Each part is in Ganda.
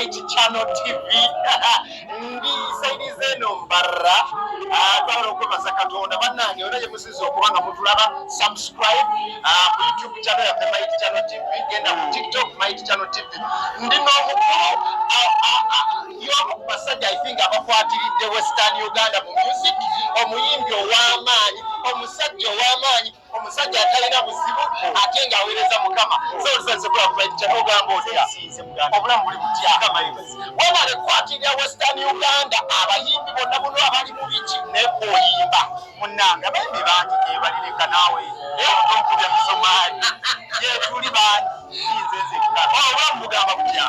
Mighty Channel TV. Ndi saidi zeno mbarra. Twala okwebaza Katonda bannange onaye musizo okubanga mutulaba subscribe ku YouTube channel ya Mighty Channel TV, genda ku TikTok Mighty Channel TV. Ndi n'omukulu y'omukubasajja I think abakwatiridde Western Uganda mu music, omuyimbi ow'amaanyi, omusajja ow'amaanyi, omusajja atalina buzibu ate ng'aweereza Mukama. So olusanze kula ku Mighty Channel ogamba otya? Obulamu buli butya? Wabale kwatirira Western Uganda abayimbi bonna buno abali mu biki nekooyimba munnange abayimbi bangi gebalireka naawe onkubya musomaali tuli bangi nzenzekka obulamu bugamba butya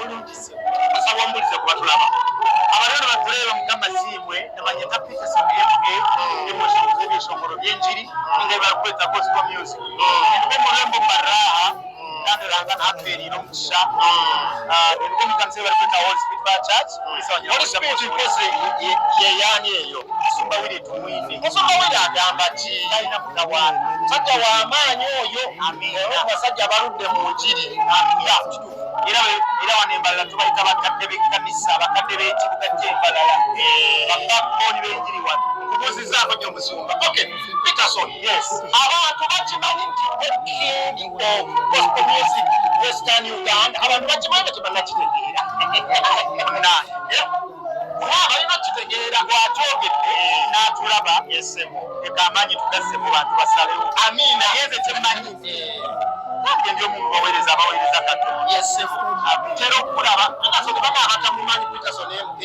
osaba ombulize kuba tulaba abalero batuleba Mukama siimwe namanyeta Peterson emotions ebisongoro by'enjiri nga balikweta gospel music ndi mulembo baraha nandolanga naferira omusha ndi mukanise balikweta Holy Spirit Church Holy Spirit koze yeyani eyo Musumba Willie tumwine Musumba Willie agamba ki talina mutawaana musajja w'amaanyi oyo amina abasajja baludde mu njiri amina era wanembalala tubayita bakadde b'ekkanisa bakadde b'ekibuga ky'embalala babackbone b'enjiri wano kubuuzizaako nnyo Musumba. Okay, Peterson, yes, abantu bakimanyi nti king of gospel music Western Uganda abantu bakimanyi tebannakitegeera balina kitegeera bw'akyogedde n'atulaba yesebo eka amaanyi tugasse mu bantu basalewo amiina yenze temanyi nange ndi omu baweereza abaweereza Katonda yesebo tera okulaba Peterson bana abatamumanyi Peterson MP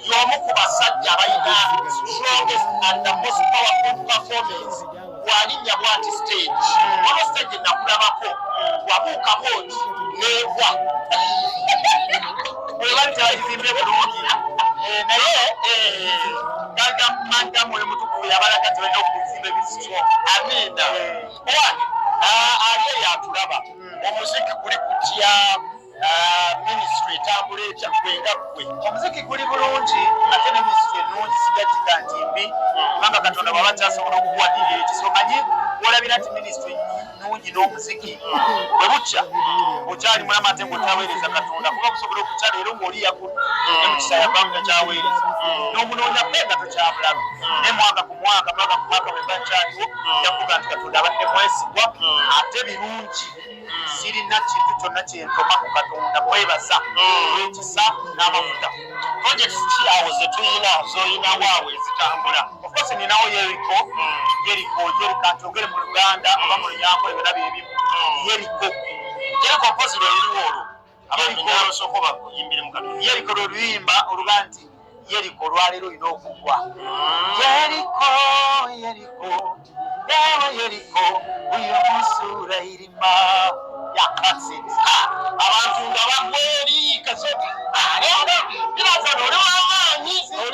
y'omu ku basajja abalina strongest and the most powerful performance bw'alinnya bw'ati stage waba stage nakulabako wabuuka booti neegwa oba ntibayizimbe bulungi naye gagamanda mwe mutukuvu yabalaga tebalina okuzimba ebisitro amiina owange ali eyo atulaba omuziki guli kutya ministry etambula etya gwenga gwe omuziki guli bulungi ate ne ministry ennungi sigatika nti mbi kubanga Katonda bw'aba kyasobola okukuwadira ekisomanyi olabira nti ministry nnungi n'omuziki bwe bukya okyali mulamu ate ng'otaweereza Katonda kuba kusobola okukya leero ng'oli yakulu ne mu kisa yavamu takyaweereza n'omunoonya pega tokyabulamu naye mwaka ku mwaka paka ku mwaka bwe bakyaliwo yakuga nti Katonda abadde mwesigwa ate birungi sirina kintu kyonna kyentoma ku Katonda mwebaza olw'ekisa n'amafuta projects ki awo ze tuyina z'oyina waawe ezitambula of course ninawo Yeriko kankyogere mu Luganda oba mu Lunyankole byonna byebimu Yeriko mpozi lweliriwo olwo Yeriko lwe luyimba oluga nti Yeriko olwaleero olina okugwa Yeriko Yeriko uyo musura irima yakatsinze abantu nga bagweri kasoka biraza oli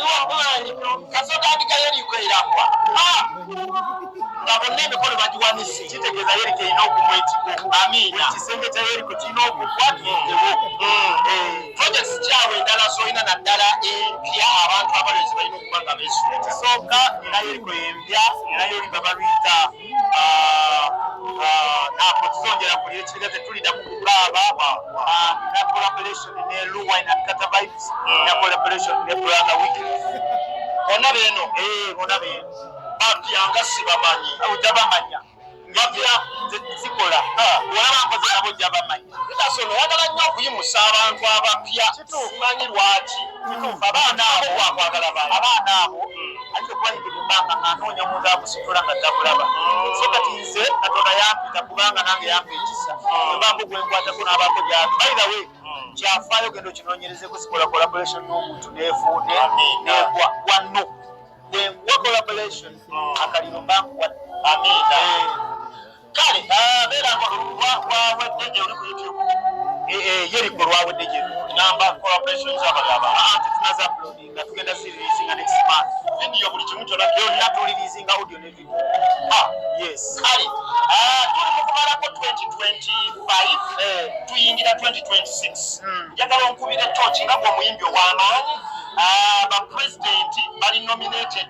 w'amaanyi kasoka andika Yeriko irakwa nga bonna emikono bagiwanise kitegeeza Yeriko erina okumwetiko amiina ekisenge kya Yeriko kirina okukwatiddewo projects kyawe endala z'olina naddala empya abantu abalezi balina okuba nga beesula ekisooka era Yeriko empya era yolimba baluyita ntabwo tuzongera kulira ekirega tetulida mu kukaaba na collaboration ne Luwine and Kata Vibes na collaboration ne Brother Weekend ona beeno bapya nga sibamanyi ojja bamanya ngabya zikola olaba nkoze nabo ojja bamanya Peterson oyagala nnyo okuyimusa abantu abapya simanyi lwaki abaana abo bwakwagala abaana abo alina okubayingira ebbanga ng'anoonya omuntu akusitula nga takulaba so kati nze Katonda yampita kubanga nange yampa ekisa embango gwenkwatako n'abaako gyatu by the way kyafaayo genda okinoonyerezeko sikola collaboration n'omuntu neefuune negwa wano wa collaboration akaliro mbangu wa amiina kale beera lwaweddeje oli ku YouTube Yeriko lwaweddeje namba collaboration z'abagaba anti tunaza uploadinga tugenda releasing next month video buli kimu kyonna byonna tu releasing audio ne video yes kale tuli mu kumalako 2025 tuyingira 2026 njagala onkubira torch nga gwe omuyimbi ow'amaanyi ba president bali nominated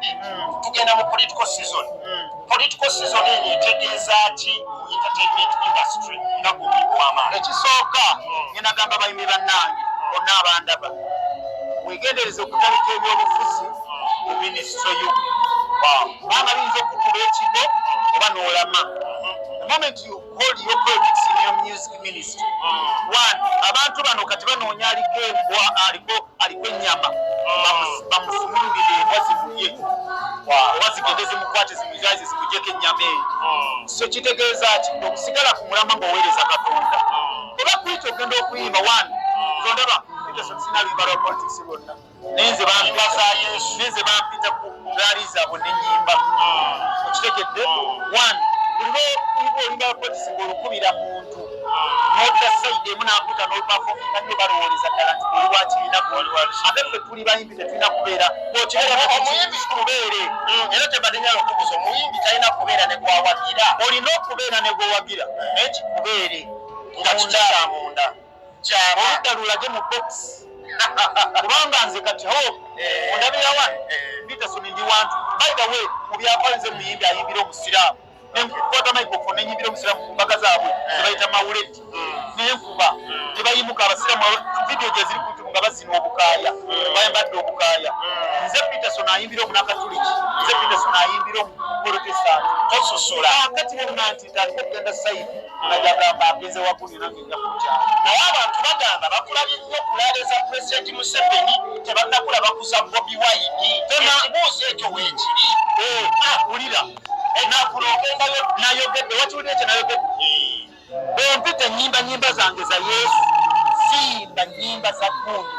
tugenda mu political season eno etegeeza ki entertainment industry nga gwe omuyimbi w'amaanyi ekisooka ngenda gamba bayimbi bannange bonna abandaba wegendereza okutalika ebyobufuzi mu minisitule yo kubanga biyinza okukuba ekigo oba n'olama. The moment you hold your politics in your music ministry, one, abantu bano kati banoonya aliko ennyama bamusumululire embwa zimulye oba zigende zimukwate zimuzaze zimugyeko ennyama eyo. So kitegeeza ki okusigala ku mulama ng'oweereza Katonda oba kwita ogenda okuyimba one zondaba sinalimba lwa politics bonna nenze bampita ku gaali zaabwe nenyimba okitegedde one buliba olimba politics ng'olukubira muntu n'odda sayidi emu n'akuta n'olupafominga nnyo balowoleza ddala nti oli wakibiina ate ffe tuli bayimbi tetulina kubeera omuyimbi kubeere era tebadinyala okubuza omuyimbi talina kubeera ne gwawagira olina okubeera ne gwowagira naye kikubeere nga kikisa munda oludda lulage mu box kubanga nze kati ondabira wano Peterson ndi wantu by the way mu byakolinze muyimbi ayimbira omusiraamu nenkwata microphone nenyimbira omusiraamu ku mbaga zaabwe tebayita mawuleti nenkuba tebayimuka abasiraamu video gye ziri ku nga bazina obukaaya bayambadde obukaaya nze Peterson ayimbira omunakatuliki nze Peterson ayimbira omuprotestant tososola kati wonna nti ntaliko okugenda sayidi najagamba agenze waggulu nange nja kukyala naye abantu bagamba bakulabye nnyo kulaaleza President Museveni tebannakulaba kuza Bobi Wine ekibuuzo ekyo weekiri wulira nayogedde wakiwulira ekyo nayogedde bempita nyimba zange za Yesu simba nyimba za Mungu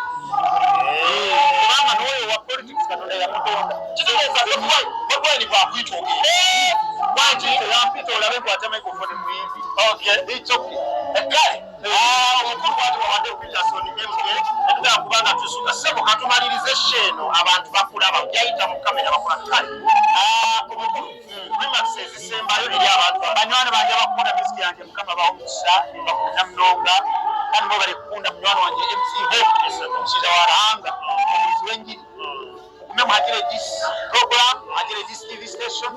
kubanga n'oyo wa politics Katonda yamutonda kitegeeza Bobi Wine bwakwita ogenda wankiite yampita olabe nkwate microphone muyimbi it's okay kale omukulu wati wawadde Peterson MK ekutera kubanga tusuka sebo katumalirize sheno abantu bakulaba yayita mu kamera bakola kale omukulu Remax ezisembayo eri abantu banywana banje bakunda music yange mukama bawusa bakunda mnonga kandi bo bali kukunda munywano wange MC Hope kiza waranga omuzi w'enjiri okume muhagire this program hagire this TV station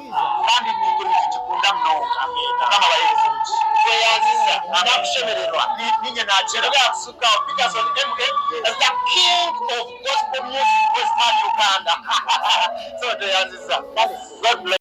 kandi ningo nikikunda mnonga mukama bayeze muki tweyanziza nakushemererwa ninye nachera byasuka Peterson MK as the king of gospel music Western Uganda so tweyanziza God bless